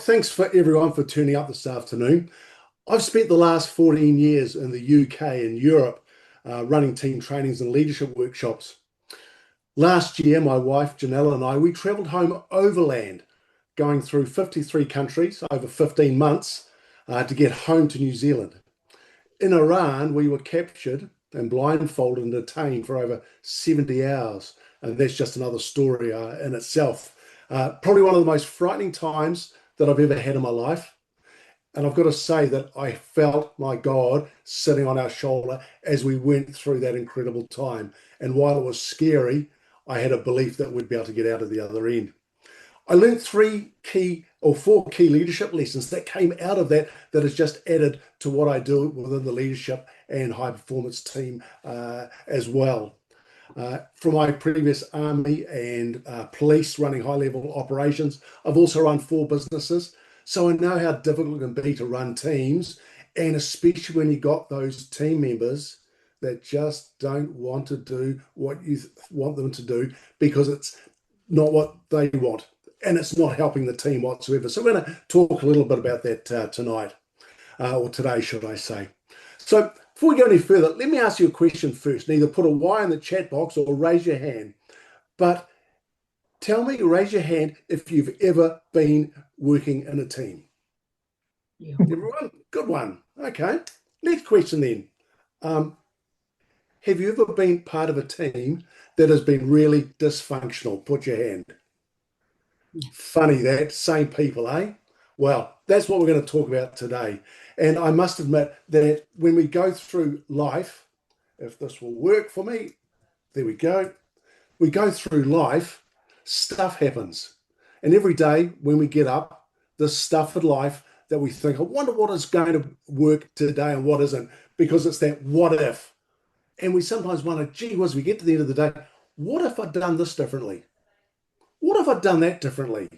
Look, thanks for everyone for tuning up this afternoon. I've spent the last 14 years in the UK and Europe running team trainings and leadership workshops. Last year, my wife Janella and I, we travelled home overland, going through 53 countries over 15 months to get home to New Zealand. In Iran, we were captured and blindfolded and detained for over 70 hours. And that's just another story in itself. Probably one of the most frightening times that I've ever had in my life. And I've got to say that I felt my God sitting on our shoulder as we went through that incredible time. And while it was scary, I had a belief that we'd be able to get out of the other end. I learned four key leadership lessons that came out of that has just added to what I do within the leadership and high performance team as well. From my previous army and police running high level operations, I've also run 4 businesses. So I know how difficult it can be to run teams, and especially when you got those team members that just don't want to do what you want them to do because it's not what they want and it's not helping the team whatsoever. So we're going to talk a little bit about that tonight, or today, should I say. So before we go any further, let me ask you a question first. Either put a Y in the chat box or raise your hand. But tell me, raise your hand if you've ever been working in a team. Yeah. Everyone? Good one. Okay. Next question then. Have you ever been part of a team that has been really dysfunctional? Put your hand. Funny that, same people, eh? Well, that's what we're going to talk about today. And I must admit that when we go through life, if this will work for me, there we go. We go through life, stuff happens. And every day when we get up, there's stuff in life that we think, I wonder what is going to work today and what isn't, because it's that what if. And we sometimes wonder, gee whiz, we get to the end of the day, what if I'd done this differently? What if I'd done that differently?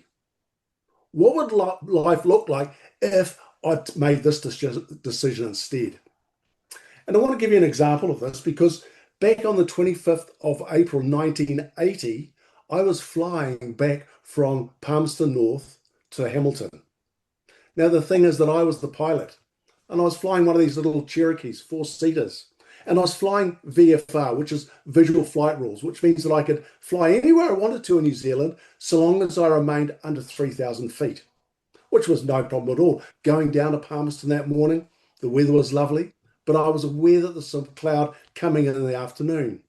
What would life look like if I'd made this decision instead? And I want to give you an example of this because back on the 25th of April 1980, I was flying back from Palmerston North to Hamilton. Now, the thing is that I was the pilot and I was flying one of these little Cherokees, 4-seaters. And I was flying VFR, which is Visual Flight Rules, which means that I could fly anywhere I wanted to in New Zealand, so long as I remained under 3,000 feet, which was no problem at all. Going down to Palmerston that morning, the weather was lovely, but I was aware that there's some cloud coming in the afternoon.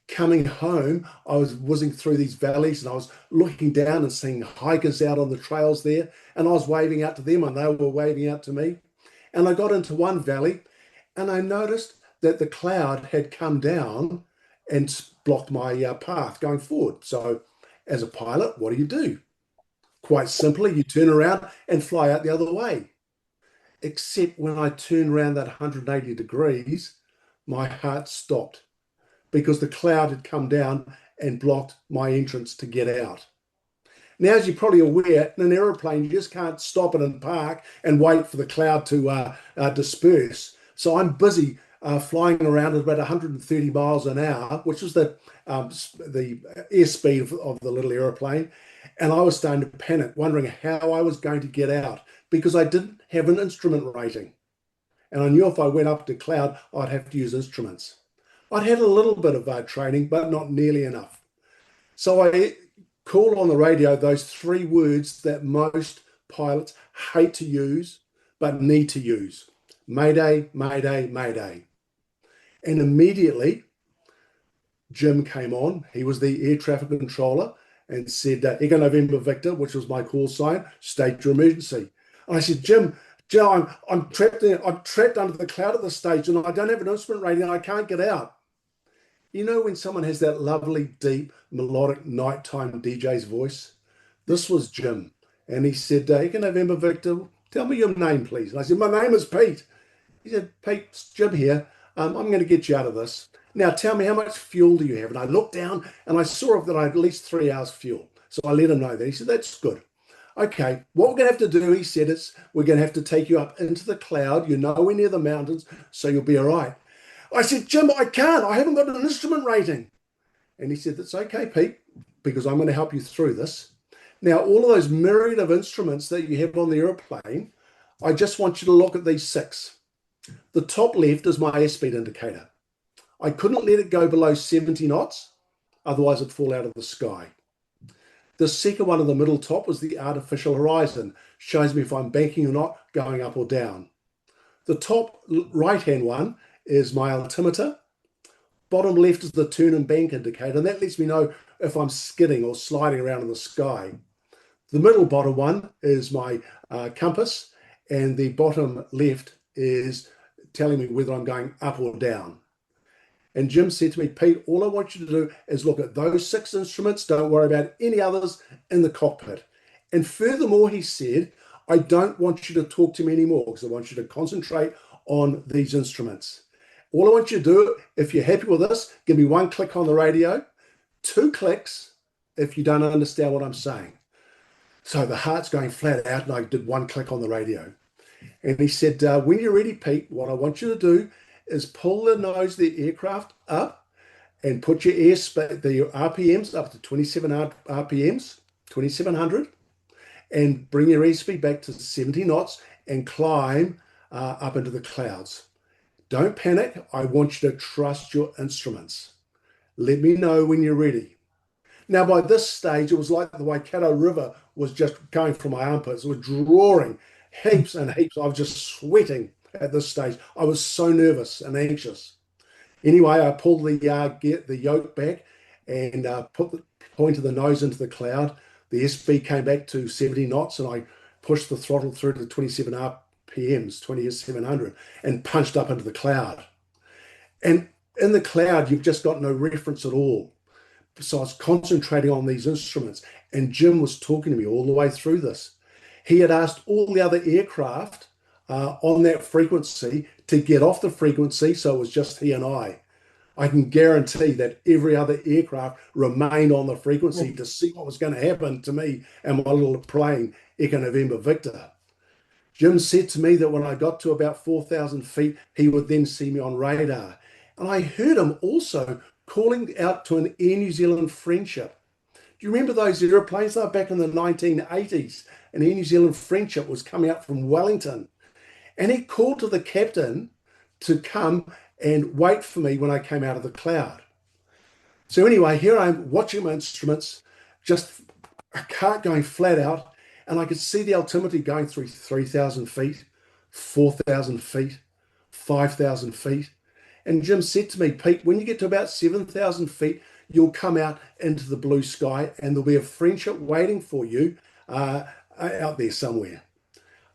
Coming home, I was whizzing through these valleys and I was looking down and seeing hikers out on the trails there, and I was waving out to them and they were waving out to me. And I got into one valley and I noticed that the cloud had come down and blocked my path going forward. So as a pilot, what do? Quite simply, you turn around and fly out the other way. Except when I turned around that 180 degrees, my heart stopped because the cloud had come down and blocked my entrance to get out. Now, as you're probably aware, in an aeroplane, you just can't stop it and park and wait for the cloud to disperse. So I'm busy flying around at about 130 miles an hour, which was the airspeed of the little aeroplane. And I was starting to panic, wondering how I was going to get out because I didn't have an instrument rating. And I knew if I went up to cloud, I'd have to use instruments. I'd had a little bit of training, but not nearly enough. So I called on the radio those 3 words that most pilots hate to use, but need to use. Mayday, mayday, mayday. And immediately, Jim came on. He was the air traffic controller and said, Echo November Victor, which was my call sign, state your emergency. And I said, Jim, I'm trapped there. I'm trapped under the cloud at this stage and I don't have an instrument rating and I can't get out. You know when someone has that lovely, deep, melodic nighttime DJ's voice? This was Jim. And he said, Echo November Victor, tell me your name, please. And I said, my name is Pete. He said, Pete, it's Jim here. I'm going to get you out of this. Now, tell me, how much fuel do you have? And I looked down and I saw that I had at least 3 hours fuel. So I let him know that. He said, that's good. Okay, what we're going to have to do, he said, is we're going to have to take you up into the cloud. You're nowhere near the mountains, so you'll be all right. I said, Jim, I can't. I haven't got an instrument rating. And he said, that's okay, Pete, because I'm going to help you through this. Now, all of those myriad of instruments that you have on the aeroplane, I just want you to look at these six. The top left is my airspeed indicator. I couldn't let it go below 70 knots, otherwise it'd fall out of the sky. The second one in the middle top is the artificial horizon, shows me if I'm banking or not, going up or down. The top right-hand one is my altimeter. Bottom left is the turn and bank indicator, and that lets me know if I'm skidding or sliding around in the sky. The middle bottom one is my compass, and the bottom left is telling me whether I'm going up or down. And Jim said to me, Pete, all I want you to do is look at those six instruments. Don't worry about any others in the cockpit. And furthermore, he said, I don't want you to talk to me anymore because I want you to concentrate on these instruments. All I want you to do, if you're happy with this, give me one click on the radio, 2 clicks if you don't understand what I'm saying. So the heart's going flat out, and I did 1 click on the radio. And he said, when you're ready, Pete, what I want you to do is pull the nose of the aircraft up and put your the RPMs up to 27 RPMs, 2700, and bring your airspeed back to 70 knots and climb up into the clouds. Don't panic. I want you to trust your instruments. Let me know when you're ready. Now, by this stage, it was like the Waikato River was just going from my armpits. It was drawing heaps and heaps. I was just sweating at this stage. I was so nervous and anxious. Anyway, I pulled the yoke back and put the point of the nose into the cloud. The airspeed came back to 70 knots, and I pushed the throttle through to 27 RPMs, 2700, and punched up into the cloud. And in the cloud, you've just got no reference at all. So I was concentrating on these instruments, and Jim was talking to me all the way through this. He had asked all the other aircraft on that frequency to get off the frequency, so it was just he and I. I can guarantee that every other aircraft remained on the frequency to see what was going to happen to me and my little plane, Echo November Victor. Jim said to me that when I got to about 4,000 feet, he would then see me on radar. And I heard him also calling out to an Air New Zealand Friendship. Do you remember those airplanes? They were back in the 1980s. An Air New Zealand Friendship was coming up from Wellington. And he called to the captain to come and wait for me when I came out of the cloud. So anyway, here I am watching my instruments, just a cart going flat out, and I could see the altimeter going through 3,000 feet, 4,000 feet, 5,000 feet. And Jim said to me, Pete, when you get to about 7,000 feet, you'll come out into the blue sky and there'll be a friendship waiting for you out there somewhere.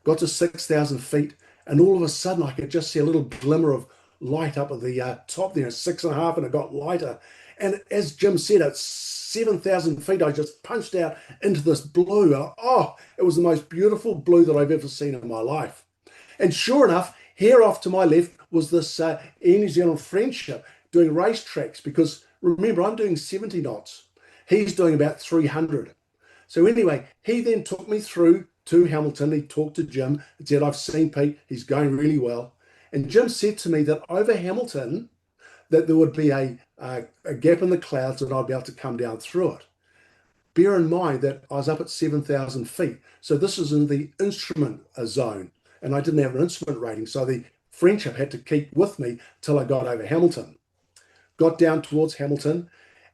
Got to 6,000 feet, and all of a sudden I could just see a little glimmer of light up at the top there, 6.5, and it got lighter. And as Jim said, at 7,000 feet, I just punched out into this blue. Oh, it was the most beautiful blue that I've ever seen in my life. And sure enough, here off to my left was this Air New Zealand Friendship doing racetracks, because remember, I'm doing 70 knots. He's doing about 300. So anyway, he then took me through to Hamilton. He talked to Jim and said, I've seen Pete, he's going really well. And Jim said to me that over Hamilton, that there would be a gap in the clouds and I'd be able to come down through it. Bear in mind that I was up at 7,000 feet. So this is in the instrument zone, and I didn't have an instrument rating. So the Friendship had to keep with me till I got over Hamilton. Got down towards Hamilton,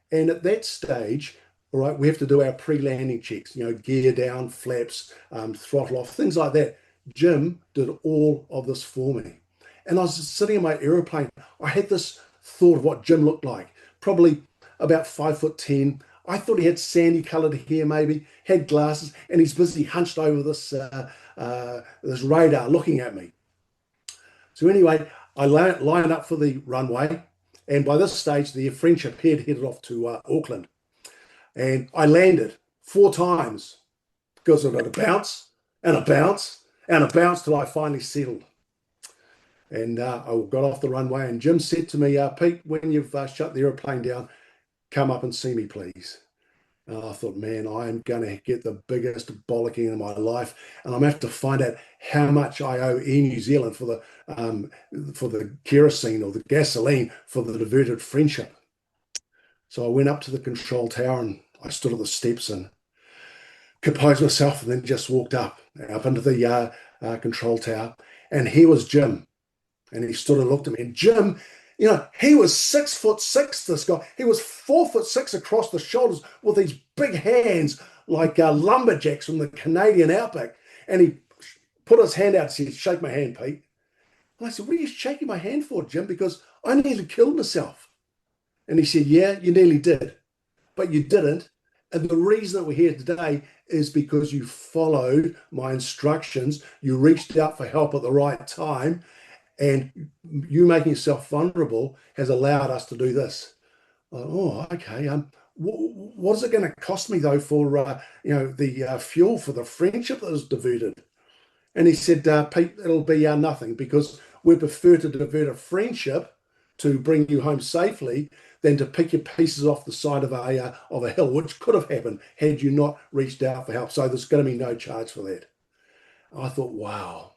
and at that stage, all right, we have to do our pre-landing checks, gear down, flaps, throttle off, things like that. Jim did all of this for me. And I was sitting in my aeroplane. I had this thought of what Jim looked like, probably about 5'10". I thought he had sandy coloured hair, maybe, had glasses, and he's busy hunched over this radar looking at me. So anyway, I line up for the runway, and by this stage, the Friendship had headed off to Auckland. And I landed 4 times because I got a bounce and a bounce and a bounce till I finally settled. And I got off the runway, and Jim said to me, Pete, when you've shut the aeroplane down, come up and see me, please. And I thought, man, I am going to get the biggest bollocking in my life, and I'm going to have to find out how much I owe Air New Zealand for the kerosene or the gasoline for the diverted Friendship. So I went up to the control tower and I stood at the steps, and composed myself, and then just walked up into the control tower. And here was Jim. And he stood and looked at me. And Jim, he was 6'6", this guy. He was 4'6" across the shoulders with these big hands like lumberjacks from the Canadian outback. And he put his hand out and said, "Shake my hand, Pete." And I said, "What are you shaking my hand for, Jim? Because I nearly killed myself." And he said, "Yeah, you nearly did, but you didn't. And the reason that we're here today is because you followed my instructions. You reached out for help at the right time, and you making yourself vulnerable has allowed us to do this." Oh, okay. What is it going to cost me though for the fuel for the friendship that was diverted? And he said, "Pete, it'll be nothing, because we prefer to divert a friendship to bring you home safely than to pick your pieces off the side of a hill, which could have happened had you not reached out for help. So there's going to be no charge for that." I thought, wow.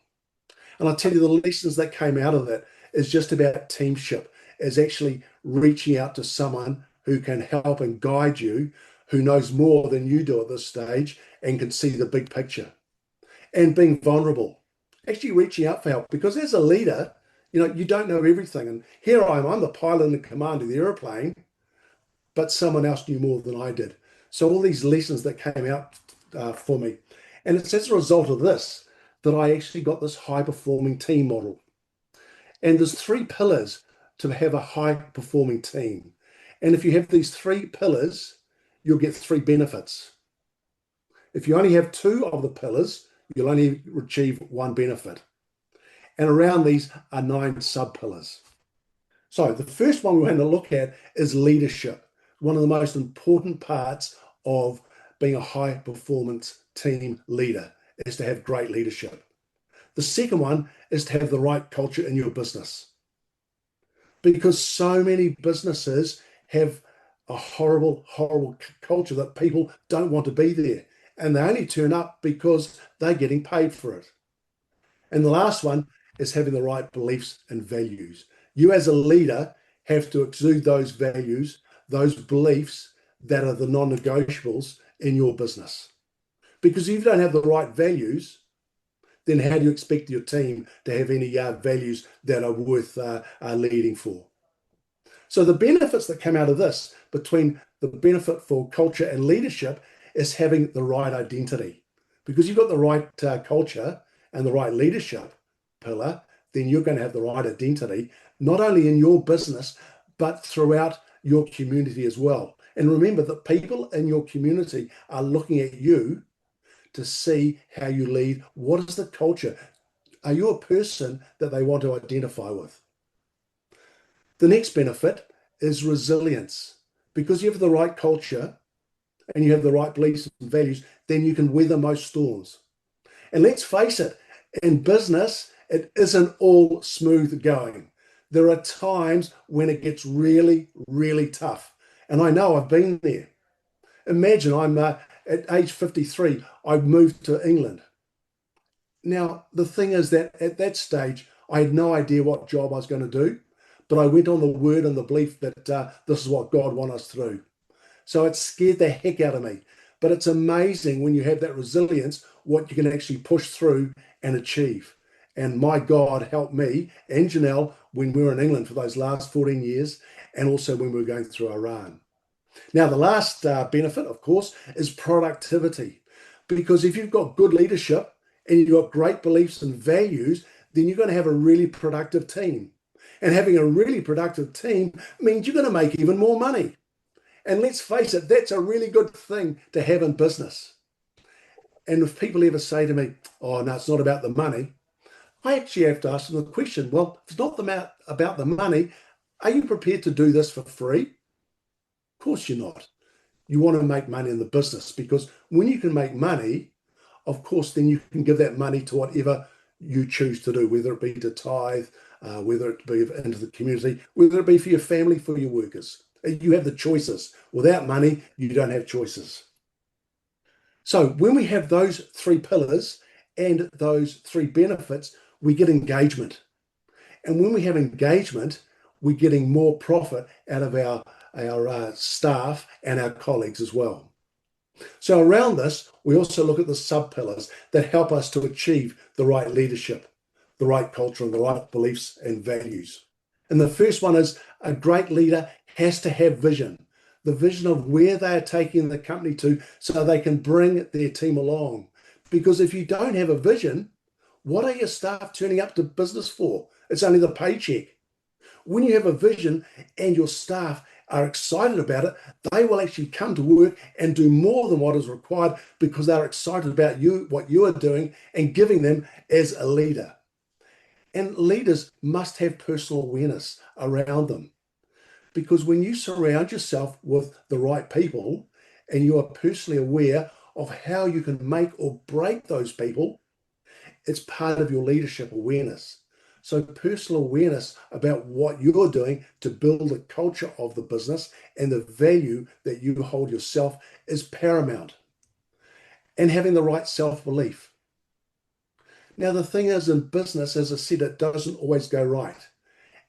And I tell you, the lessons that came out of that is just about teamship, is actually reaching out to someone who can help and guide you, who knows more than you do at this stage and can see the big picture, and being vulnerable, actually reaching out for help. Because as a leader, you don't know everything. And here I'm the pilot and commander of the airplane, but someone else knew more than I did. So all these lessons that came out for me. And it's as a result of this that I actually got this high performing team model. And there's 3 pillars to have a high performing team. And if you have these 3 pillars, you'll get 3 benefits. If you only have 2 of the pillars, you'll only achieve 1 benefit. And around these are 9 sub-pillars. So the first one we're going to look at is leadership. One of the most important parts of being a high performance team leader is to have great leadership. The second one is to have the right culture in your business. Because so many businesses have a horrible, horrible culture that people don't want to be there. And they only turn up because they're getting paid for it. And the last one is having the right beliefs and values. You as a leader have to exude those values, those beliefs that are the non-negotiables in your business. Because if you don't have the right values, then how do you expect your team to have any values that are worth leading for? So the benefits that come out of this, between the benefit for culture and leadership, is having the right identity. Because you've got the right culture and the right leadership pillar, then you're going to have the right identity, not only in your business, but throughout your community as well. And remember that people in your community are looking at you to see how you lead. What is the culture? Are you a person that they want to identify with? The next benefit is resilience. Because you have the right culture and you have the right beliefs and values, then you can weather most storms. And let's face it, in business, it isn't all smooth going. There are times when it gets really, really tough. And I know I've been there. Imagine I'm at age 53, I moved to England. Now, the thing is that at that stage, I had no idea what job I was going to do, but I went on the word and the belief that this is what God wants us to do. So it scared the heck out of me. But it's amazing when you have that resilience, what you can actually push through and achieve. And my God helped me and Janelle when we were in England for those last 14 years, and also when we were going through Iran. Now, the last benefit, of course, is productivity. Because if you've got good leadership and you've got great beliefs and values, then you're going to have a really productive team. And having a really productive team means you're going to make even more money. And let's face it, that's a really good thing to have in business. And if people ever say to me, "Oh, no, it's not about the money," I actually have to ask them the question, well, if it's not about the money, are you prepared to do this for free? Of course you're not. You want to make money in the business, because when you can make money, of course, then you can give that money to whatever you choose to do, whether it be to tithe, whether it be into the community, whether it be for your family, for your workers. You have the choices. Without money, you don't have choices. So when we have those 3 pillars and those 3 benefits, we get engagement. And when we have engagement, we're getting more profit out of our staff and our colleagues as well. So around this, we also look at the sub-pillars that help us to achieve the right leadership, the right culture, and the right beliefs and values. And the first one is a great leader has to have vision, the vision of where they are taking the company to so they can bring their team along. Because if you don't have a vision, what are your staff turning up to business for? It's only the paycheck. When you have a vision and your staff are excited about it, they will actually come to work and do more than what is required because they're excited about you, what you are doing, and giving them as a leader. And leaders must have personal awareness around them, because when you surround yourself with the right people and you are personally aware of how you can make or break those people, it's part of your leadership awareness. So personal awareness about what you're doing to build the culture of the business and the value that you hold yourself is paramount. And having the right self-belief. Now, the thing is, in business, as I said, it doesn't always go right.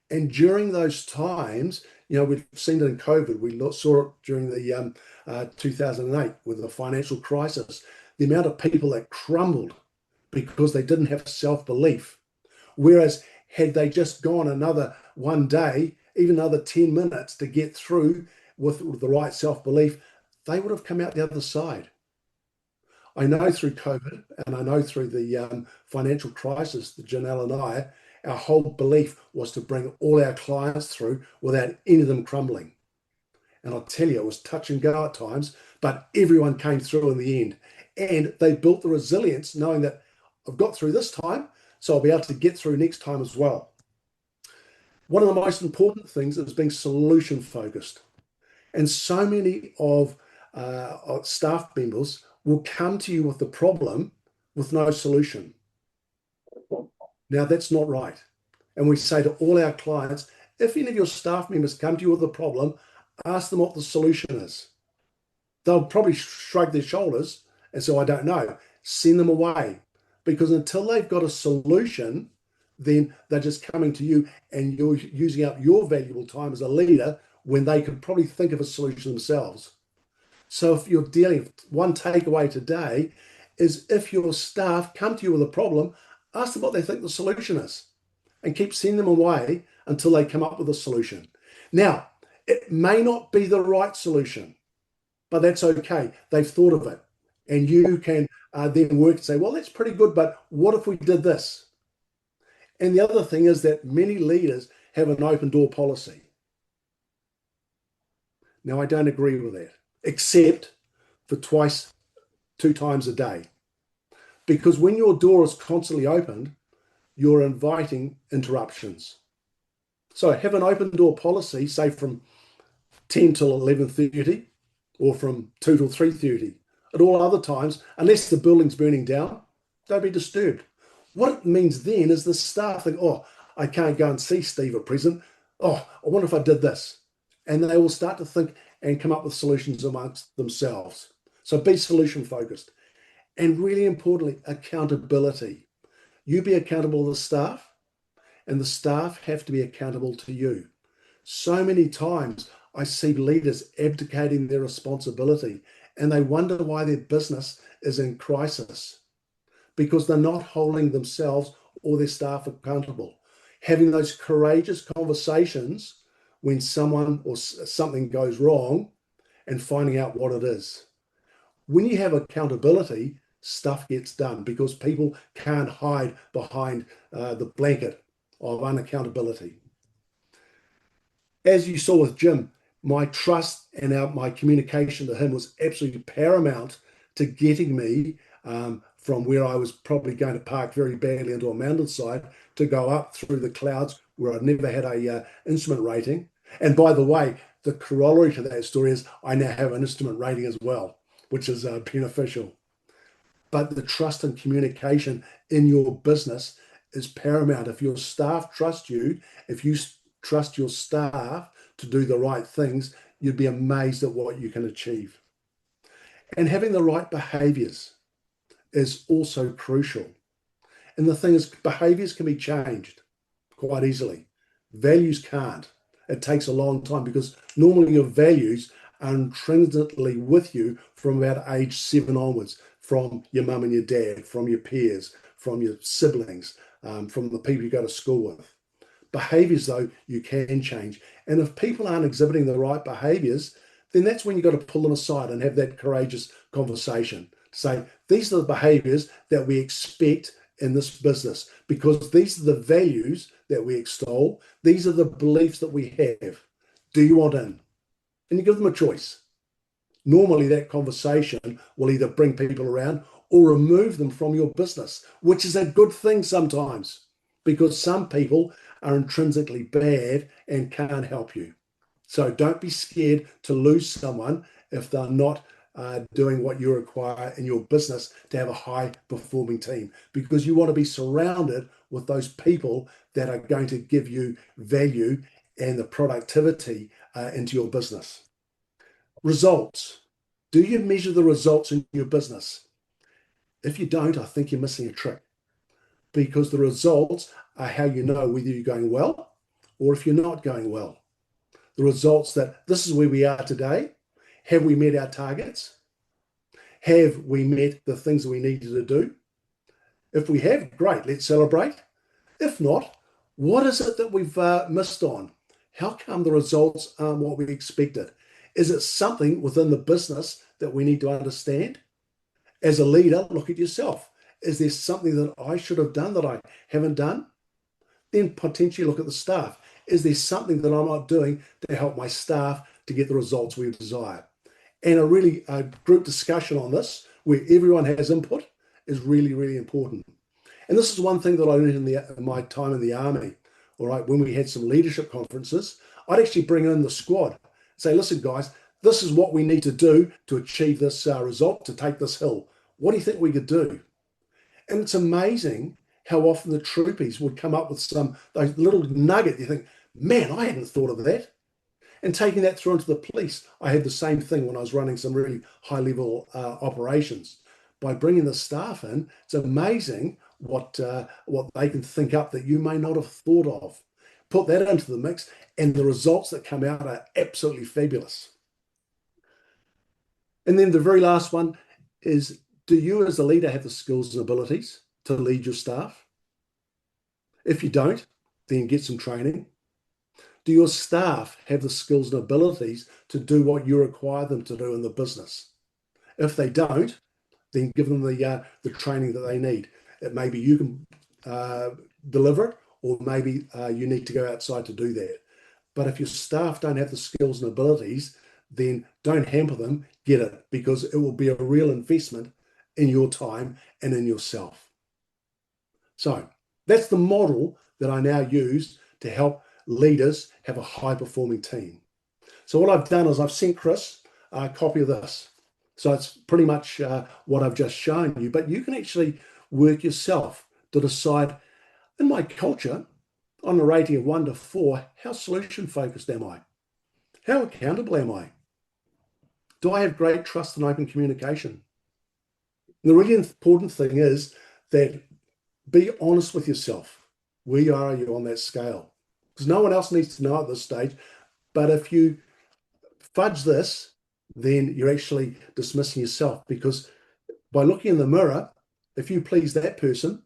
And during those times, we've seen it in COVID. We saw it during the 2008 with the financial crisis. The amount of people that crumbled because they didn't have self-belief. Whereas had they just gone another one day, even another 10 minutes to get through with the right self-belief, they would have come out the other side. I know through COVID and I know through the financial crisis, that Janelle and I, our whole belief was to bring all our clients through without any of them crumbling. And I'll tell you, it was touch and go at times, but everyone came through in the end. And they built the resilience knowing that I've got through this time, so I'll be able to get through next time as well. One of the most important things is being solution focused. And so many of staff members will come to you with the problem with no solution. Now, that's not right. And we say to all our clients, if any of your staff members come to you with a problem, ask them what the solution is. They'll probably shrug their shoulders and say, I don't know. Send them away. Because until they've got a solution, then they're just coming to you and you're using up your valuable time as a leader when they could probably think of a solution themselves. So if you're dealing, one takeaway today is if your staff come to you with a problem, ask them what they think the solution is and keep sending them away until they come up with a solution. Now, it may not be the right solution, but that's okay. They've thought of it. And you can then work and say, well, that's pretty good, but what if we did this? And the other thing is that many leaders have an open door policy. Now, I don't agree with that, except for 2 times a day. Because when your door is constantly opened, you're inviting interruptions. So have an open door policy, say from 10 till 11:30 or from 2 till 3:30. At all other times, unless the building's burning down, don't be disturbed. What it means then is the staff think, oh, I can't go and see Steve at present. Oh, I wonder if I did this. And they will start to think and come up with solutions amongst themselves. So be solution focused. And really importantly, accountability. You be accountable to the staff, and the staff have to be accountable to you. So many times I see leaders abdicating their responsibility and they wonder why their business is in crisis because they're not holding themselves or their staff accountable. Having those courageous conversations when someone or something goes wrong and finding out what it is. When you have accountability, stuff gets done because people can't hide behind the blanket of unaccountability. As you saw with Jim, my trust and my communication to him was absolutely paramount to getting me from where I was probably going to park very badly into a mountainside to go up through the clouds where I'd never had a instrument rating. And by the way, the corollary to that story is I now have an instrument rating as well, which is beneficial. But the trust and communication in your business is paramount. If your staff trust you, if you trust your staff to do the right things, you'd be amazed at what you can achieve. And having the right behaviors is also crucial. And the thing is, behaviors can be changed quite easily. Values can't. It takes a long time because normally your values are intrinsically with you from about age 7 onwards, from your mum and your dad, from your peers, from your siblings, from the people you go to school with. Behaviors, though, you can change. And if people aren't exhibiting the right behaviors, then that's when you've got to pull them aside and have that courageous conversation. Say, these are the behaviors that we expect in this business because these are the values that we extol. These are the beliefs that we have. Do you want in? And you give them a choice. Normally, that conversation will either bring people around or remove them from your business, which is a good thing sometimes because some people are intrinsically bad and can't help you. So don't be scared to lose someone if they're not doing what you require in your business to have a high performing team, because you want to be surrounded with those people that are going to give you value and the productivity into your business. Results. Do you measure the results in your business? If you don't, I think you're missing a trick, because the results are how you know whether you're going well or if you're not going well. The results that this is where we are today. Have we met our targets? Have we met the things that we needed to do? If we have, great, let's celebrate. If not, what is it that we've missed on? How come the results aren't what we expected? Is it something within the business that we need to understand? As a leader, look at yourself. Is there something that I should have done that I haven't done? Then potentially look at the staff. Is there something that I'm not doing to help my staff to get the results we desire? And a group discussion on this, where everyone has input, is really, really important. And this is one thing that I learned in my time in the army. All right, when we had some leadership conferences, I'd actually bring in the squad, say, listen, guys, this is what we need to do to achieve this result, to take this hill. What do you think we could do? And it's amazing how often the troopies would come up with those little nugget. You think, man, I hadn't thought of that. And taking that through into the police, I had the same thing when I was running some really high-level operations. By bringing the staff in, it's amazing what they can think up that you may not have thought of. Put that into the mix, and the results that come out are absolutely fabulous. And then the very last one is, do you as a leader have the skills and abilities to lead your staff? If you don't, then get some training. Do your staff have the skills and abilities to do what you require them to do in the business? If they don't, then give them the training that they need. It maybe you can deliver it, or maybe you need to go outside to do that. But if your staff don't have the skills and abilities, then don't hamper them, get it, because it will be a real investment in your time and in yourself. So that's the model that I now use to help leaders have a high-performing team. So what I've done is I've sent Chris a copy of this. So it's pretty much what I've just shown you, but you can actually work yourself to decide, in my culture, on a rating of 1 to 4, how solution-focused am I? How accountable am I? Do I have great trust and open communication? And the really important thing is that be honest with yourself. Where are you on that scale? Because no one else needs to know at this stage. But if you fudge this, then you're actually dismissing yourself, because by looking in the mirror, if you please that person,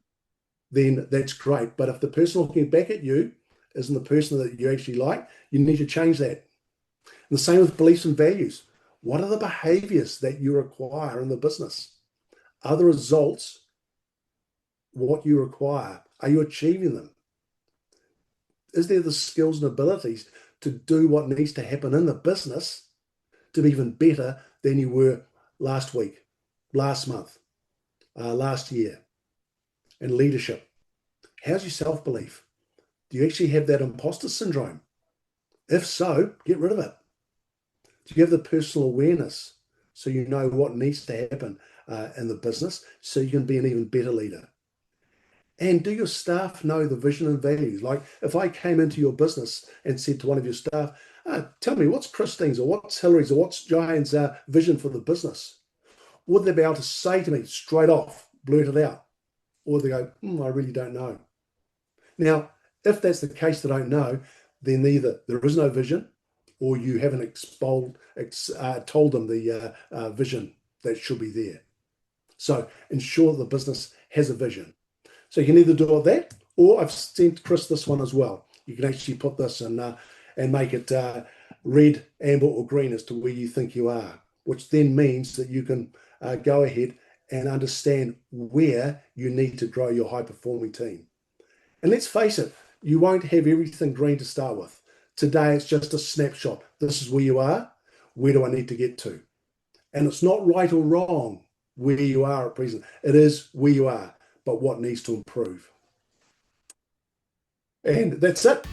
then that's great. But if the person looking back at you isn't the person that you actually like, you need to change that. And the same with beliefs and values. What are the behaviors that you require in the business? Are the results what you require? Are you achieving them? Is there the skills and abilities to do what needs to happen in the business to be even better than you were last week, last month, last year? And leadership. How's your self-belief? Do you actually have that imposter syndrome? If so, get rid of it. Do you have the personal awareness so you know what needs to happen in the business so you can be an even better leader? And do your staff know the vision and values? Like if I came into your business and said to one of your staff, tell me, what's Christine's or what's Hillary's or what's Jaian's vision for the business? Would they be able to say to me straight off, blurt it out? Or they go, I really don't know. Now, if that's the case, they don't know, then either there is no vision or you haven't told them the vision that should be there. So ensure the business has a vision. So you can either do it that, or I've sent Chris this one as well. You can actually put this in and make it red, amber, or green as to where you think you are, which then means that you can go ahead and understand where you need to grow your high-performing team. And let's face it, you won't have everything green to start with. Today, it's just a snapshot. This is where you are. Where do I need to get to? And it's not right or wrong where you are at present. It is where you are, but what needs to improve. And that's it.